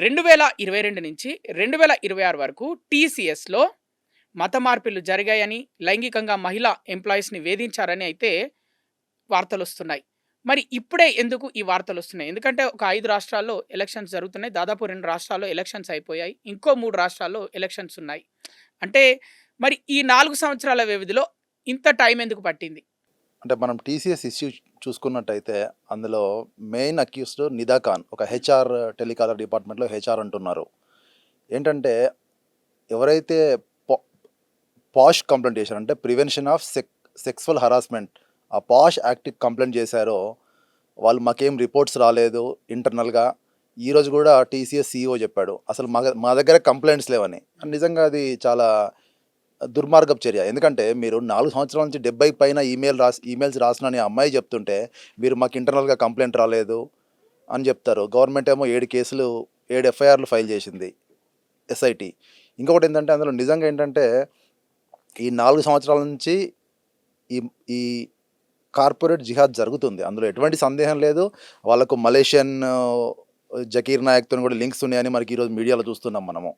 2022 నుంచి 2026 వరకు టీసీఎస్‌లో మత మార్పిడులు జరిగాయని, లైంగికంగా మహిళా ఎంప్లాయీస్‌ని వేధించారని అయితే వార్తలొస్తున్నాయి. మరి ఇప్పుడే ఎందుకు ఈ వార్తలొస్తున్నాయి? ఎందుకంటే ఒక 5 రాష్ట్రాల్లో ఎలక్షన్స్ జరుగుతున్నాయి. దాదాపు 2 రాష్ట్రాల్లో ఎలక్షన్స్ అయిపోయాయి. ఇంకో 3 రాష్ట్రాల్లో ఎలక్షన్స్ ఉన్నాయి. అంటే మరి ఈ 4 సంవత్సరాల వ్యవధిలో ఇంత టైం ఎందుకు పట్టింది? అంటే మనం టీసీఎస్ ఇష్యూ చూసుకున్నట్టయితే అందులో మెయిన్ అక్యూస్డ్ నిదా ఖాన్ ఒక హెచ్ఆర్ టెలికాలర్ డిపార్ట్మెంట్‌లో హెచ్ఆర్ అంటున్నారు. ఏంటంటే ఎవరైతే పా పాష్ కంప్లెయింట్ చేశారో అంటే ప్రివెన్షన్ ఆఫ్ సెక్సువల్ హరాస్మెంట్ ఆ పాష్ యాక్ట్‌కి కంప్లెయింట్ చేశారో వాళ్ళు మాకేం రిపోర్ట్స్ రాలేదు ఇంటర్నల్‌గా. ఈరోజు కూడా టీసీఎస్ సీఈఓ చెప్పాడు. అసలు మా దగ్గర కంప్లెయింట్స్ లేవని. నిజంగా అది చాలా దుర్మార్గపు చర్య. ఎందుకంటే మీరు 4 సంవత్సరాల నుంచి 70 పైన ఈమెయిల్స్ రాసినని ఆ అమ్మాయి చెప్తుంటే, మీరు మాకు ఇంటర్నల్‌గా కంప్లెయింట్ రాలేదు అని చెప్తారు. గవర్నమెంట్ ఏమో 7 ఎఫ్ఐఆర్‌లు ఫైల్ చేసింది ఎస్ఐటీ. ఇంకొకటేంటంటే అందులో నిజంగా ఏంటంటే, ఈ 4 సంవత్సరాల నుంచి ఈ ఈ కార్పొరేట్ జిహాద్ జరుగుతుంది. అందులో ఎటువంటి సందేహం లేదు. వాళ్ళకు మలేషియన్ జకీర్ నాయక్‌తోని కూడా లింక్స్ ఉన్నాయని మనకి ఈరోజు మీడియాలో చూస్తున్నాం మనము.